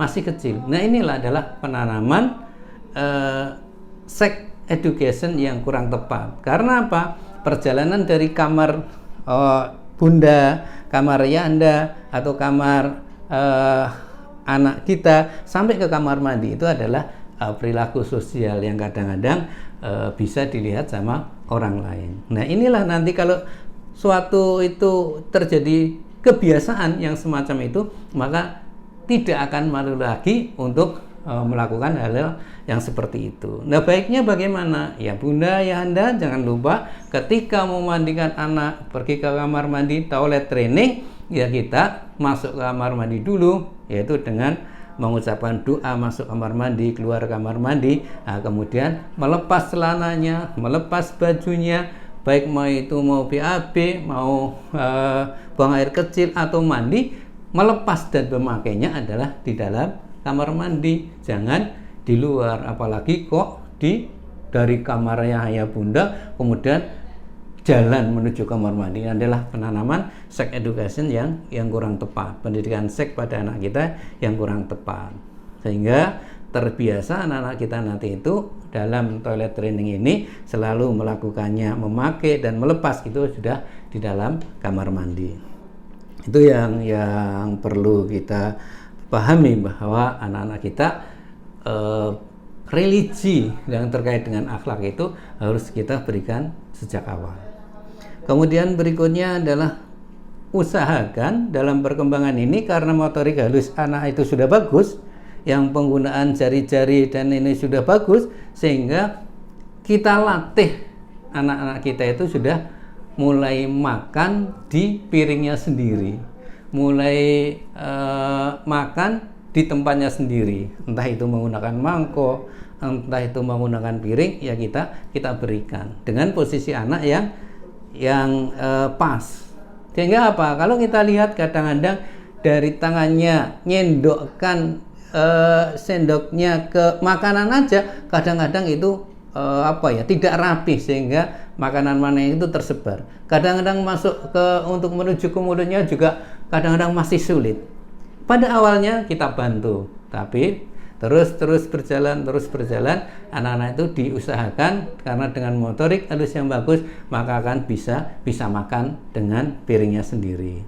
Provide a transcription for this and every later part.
masih kecil. Nah, inilah adalah penanaman sex education yang kurang tepat. Karena apa? Perjalanan dari kamar bunda, kamar yanda, atau kamar anak kita sampai ke kamar mandi itu adalah perilaku sosial yang kadang-kadang bisa dilihat sama orang lain. Nah, inilah nanti kalau suatu itu terjadi kebiasaan yang semacam itu, maka tidak akan malu lagi untuk melakukan hal-hal yang seperti itu. Nah, baiknya bagaimana? Ya bunda, ya anda jangan lupa ketika mau mandikan anak, pergi ke kamar mandi, toilet training, ya kita masuk ke kamar mandi dulu, yaitu dengan mengucapkan doa masuk kamar mandi, keluar kamar mandi, nah, kemudian melepas celananya, melepas bajunya, baik mau BAB, mau buang air kecil atau mandi, melepas dan memakainya adalah di dalam kamar mandi, jangan di luar, apalagi kok dari kamarnya ayah bunda kemudian jalan menuju kamar mandi. Ini adalah penanaman sex education yang kurang tepat, pendidikan seks pada anak kita yang kurang tepat, sehingga terbiasa anak-anak kita nanti itu dalam toilet training ini selalu melakukannya, memakai dan melepas itu sudah di dalam kamar mandi. Itu yang perlu kita pahami, bahwa anak-anak kita religi yang terkait dengan akhlak itu harus kita berikan sejak awal. Kemudian berikutnya adalah usahakan dalam perkembangan ini, karena motorik halus anak itu sudah bagus, yang penggunaan jari-jari dan ini sudah bagus, sehingga kita latih anak-anak kita itu sudah mulai makan di piringnya sendiri, mulai makan di tempatnya sendiri, entah itu menggunakan mangkok, entah itu menggunakan piring, ya kita berikan dengan posisi anak yang pas. Sehingga apa? Kalau kita lihat kadang-kadang dari tangannya nyendokkan sendoknya ke makanan aja, kadang-kadang itu tidak rapi, sehingga makanan mana itu tersebar. Kadang-kadang masuk untuk menuju ke mulutnya juga kadang-kadang masih sulit. Pada awalnya kita bantu, tapi terus berjalan, anak-anak itu diusahakan, karena dengan motorik halus yang bagus maka akan bisa makan dengan piringnya sendiri.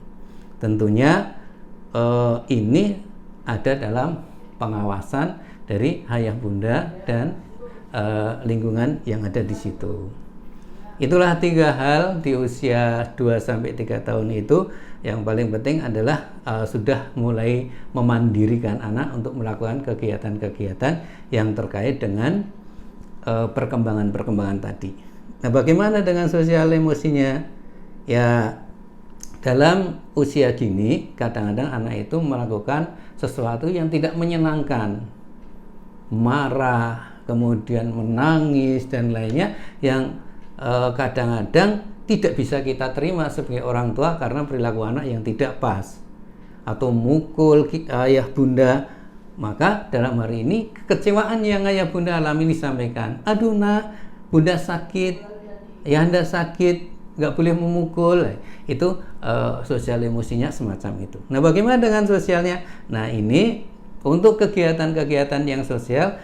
Tentunya ini ada dalam pengawasan dari ayah bunda dan lingkungan yang ada di situ. Itulah 3 hal di usia 2-3 tahun itu. Yang paling penting adalah sudah mulai memandirikan anak untuk melakukan kegiatan-kegiatan yang terkait dengan perkembangan tadi. Nah, bagaimana dengan sosial emosinya? Ya, dalam usia gini kadang-kadang anak itu melakukan sesuatu yang tidak menyenangkan, marah, kemudian menangis dan lainnya, yang kadang-kadang tidak bisa kita terima sebagai orang tua karena perilaku anak yang tidak pas, atau mukul ayah bunda. Maka dalam hari ini kekecewaan yang ayah bunda alami disampaikan, aduh nak, bunda sakit, ya anda sakit, nggak boleh memukul. Itu sosial emosinya semacam itu. Nah, bagaimana dengan sosialnya? Nah, ini untuk kegiatan-kegiatan yang sosial,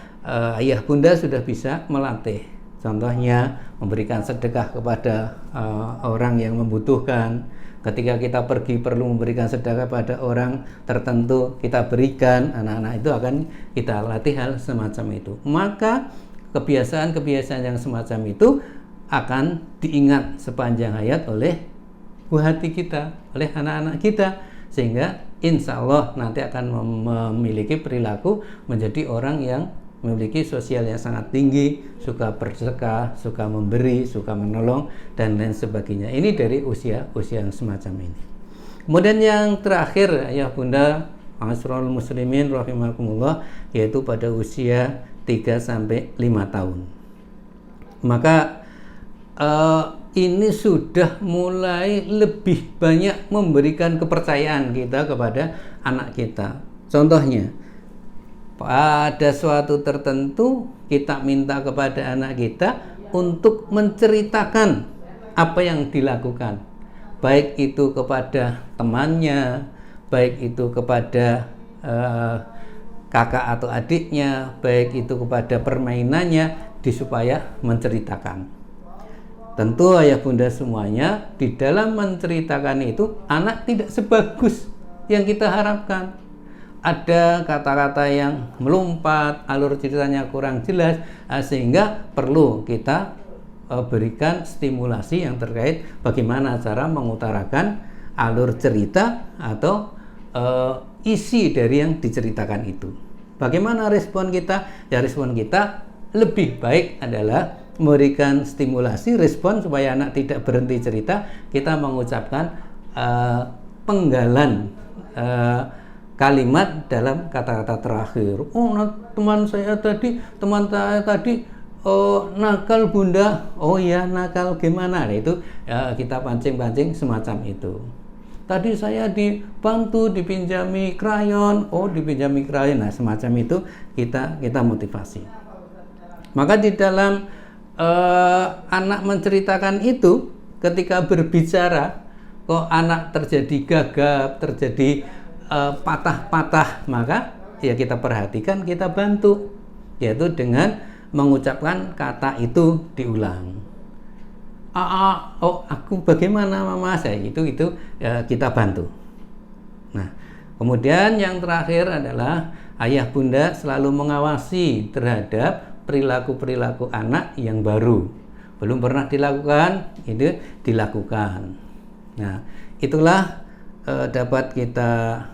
ayah bunda sudah bisa melatih. Contohnya memberikan sedekah kepada orang yang membutuhkan. Ketika kita pergi perlu memberikan sedekah pada orang tertentu, kita berikan. Anak-anak itu akan kita latih hal semacam itu. Maka kebiasaan-kebiasaan yang semacam itu akan diingat sepanjang hayat oleh buah hati kita, oleh anak-anak kita, sehingga insya Allah nanti akan memiliki perilaku menjadi orang yang memiliki sosial yang sangat tinggi, suka bersedekah, suka memberi, suka menolong, dan lain sebagainya. Ini dari usia yang semacam ini. Kemudian yang terakhir, ayah bunda ma'asyiral muslimin rahimakumullah, yaitu pada usia 3-5 tahun. Maka ini sudah mulai lebih banyak memberikan kepercayaan kita kepada anak kita. Contohnya, pada suatu tertentu kita minta kepada anak kita untuk menceritakan apa yang dilakukan, baik itu kepada temannya, baik itu kepada kakak atau adiknya, baik itu kepada permainannya, supaya menceritakan. Tentu ayah bunda semuanya, di dalam menceritakan itu anak tidak sebagus yang kita harapkan. Ada kata-kata yang melompat, alur ceritanya kurang jelas, sehingga perlu kita berikan stimulasi yang terkait bagaimana cara mengutarakan alur cerita atau isi dari yang diceritakan itu. Bagaimana respon kita? Ya, respon kita lebih baik adalah memberikan stimulasi respon supaya anak tidak berhenti cerita. Kita mengucapkan penggalan kalimat dalam kata-kata terakhir. Oh, teman saya tadi nakal bunda. Oh ya, nakal gimana? Nah, itu kita pancing-pancing semacam itu. Tadi saya dibantu dipinjami krayon. Oh, dipinjami krayon. Nah, semacam itu kita motivasi. Maka di dalam anak menceritakan itu, ketika berbicara kok anak terjadi gagap, terjadi patah-patah, maka ya kita perhatikan, kita bantu, yaitu dengan mengucapkan kata itu diulang. Oh, aku bagaimana mama saya, itu ya, kita bantu. Nah, kemudian yang terakhir adalah ayah bunda selalu mengawasi terhadap perilaku anak yang baru, belum pernah dilakukan, itu dilakukan. Nah, itulah dapat kita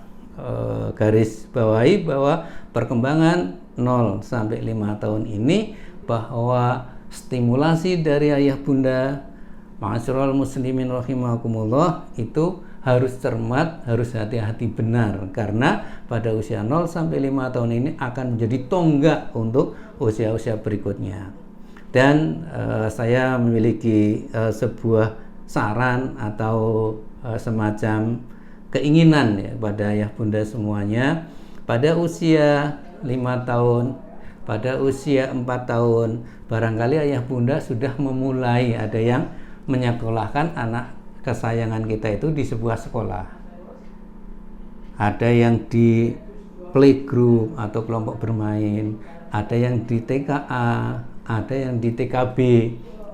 garis bawahi bahwa perkembangan 0 sampai 5 tahun ini, bahwa stimulasi dari ayah bunda, ma'asyiral muslimin rahimakumullah, itu harus cermat, harus hati-hati benar, karena pada usia 0 sampai 5 tahun ini akan menjadi tonggak untuk usia-usia berikutnya. Dan saya memiliki sebuah saran atau semacam keinginan ya pada ayah bunda semuanya, pada usia 5 tahun, pada usia 4 tahun, barangkali ayah bunda sudah memulai ada yang menyekolahkan anak kesayangan kita itu di sebuah sekolah. Ada yang di playgroup atau kelompok bermain, ada yang di TKA, ada yang di TKB.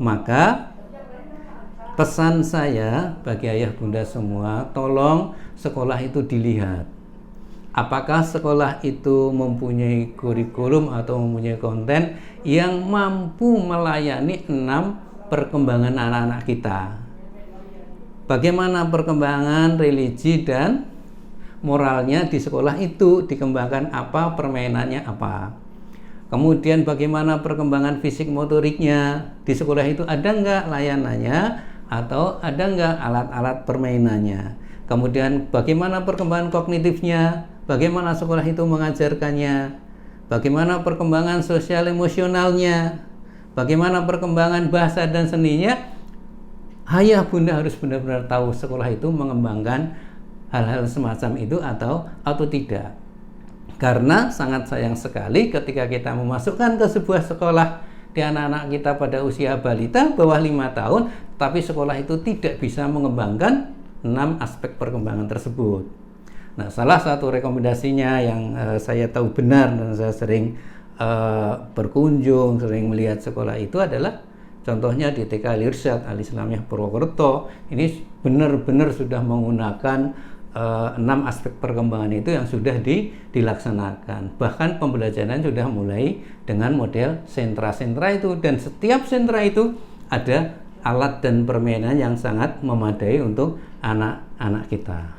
Maka pesan saya bagi ayah bunda semua, tolong sekolah itu dilihat. Apakah sekolah itu mempunyai kurikulum atau mempunyai konten yang mampu melayani 6 perkembangan anak-anak kita. Bagaimana perkembangan religi dan moralnya di sekolah itu dikembangkan, apa permainannya apa. Kemudian bagaimana perkembangan fisik motoriknya di sekolah itu, ada enggak layanannya atau ada enggak alat-alat permainannya. Kemudian bagaimana perkembangan kognitifnya, bagaimana sekolah itu mengajarkannya, bagaimana perkembangan sosial emosionalnya, bagaimana perkembangan bahasa dan seninya. Ayah bunda harus benar-benar tahu sekolah itu mengembangkan hal-hal semacam itu atau tidak. Karena sangat sayang sekali ketika kita memasukkan ke sebuah sekolah di anak-anak kita pada usia balita bawah 5 tahun, tapi sekolah itu tidak bisa mengembangkan 6 aspek perkembangan tersebut. Nah, salah satu rekomendasinya yang saya tahu benar dan saya sering berkunjung, sering melihat sekolah itu adalah contohnya di TK Al-Irsyad Al-Islamiyah Purwokerto. Ini benar-benar sudah menggunakan 6 aspek perkembangan itu yang sudah dilaksanakan. Bahkan pembelajaran sudah mulai dengan model sentra-sentra itu, dan setiap sentra itu ada alat dan permainan yang sangat memadai untuk anak-anak kita.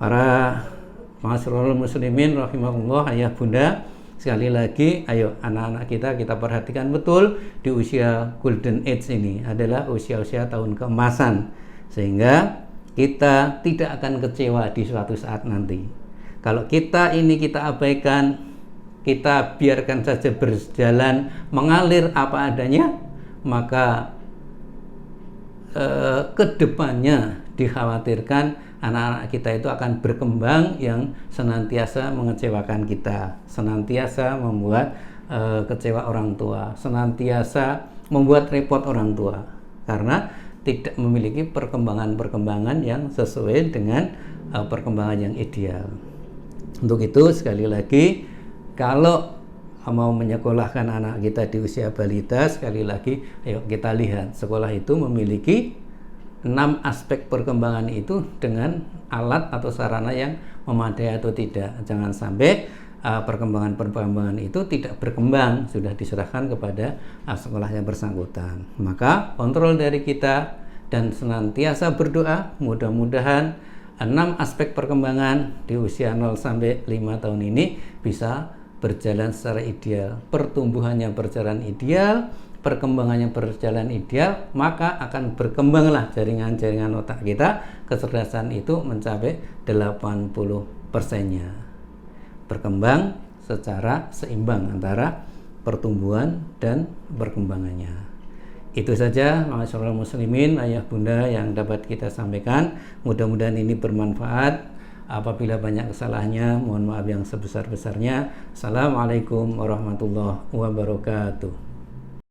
Para ma'asyiral muslimin rahimakumullah, ayah bunda, sekali lagi ayo anak-anak kita perhatikan betul di usia golden age ini, adalah usia-usia tahun keemasan, sehingga kita tidak akan kecewa di suatu saat nanti. Kalau kita abaikan, kita biarkan saja berjalan mengalir apa adanya, maka kedepannya dikhawatirkan anak-anak kita itu akan berkembang yang senantiasa mengecewakan kita, senantiasa membuat kecewa orang tua, senantiasa membuat repot orang tua, karena tidak memiliki perkembangan yang sesuai dengan perkembangan yang ideal. Untuk itu sekali lagi, kalau mau menyekolahkan anak kita di usia balita, sekali lagi ayo kita lihat sekolah itu memiliki 6 aspek perkembangan itu dengan alat atau sarana yang memadai atau tidak. Jangan sampai perkembangan itu tidak berkembang, sudah diserahkan kepada sekolah yang bersangkutan. Maka kontrol dari kita dan senantiasa berdoa, mudah-mudahan 6 aspek perkembangan di usia 0 sampai 5 tahun ini bisa berjalan secara ideal, pertumbuhannya berjalan ideal, perkembangannya berjalan ideal, maka akan berkembanglah jaringan-jaringan otak kita, kecerdasan itu mencapai 80%-nya. Berkembang secara seimbang antara pertumbuhan dan perkembangannya. Itu saja masyaallah muslimin, ayah bunda yang dapat kita sampaikan. Mudah-mudahan ini bermanfaat. Apabila banyak kesalahannya, mohon maaf yang sebesar-besarnya. Assalamualaikum warahmatullahi wabarakatuh.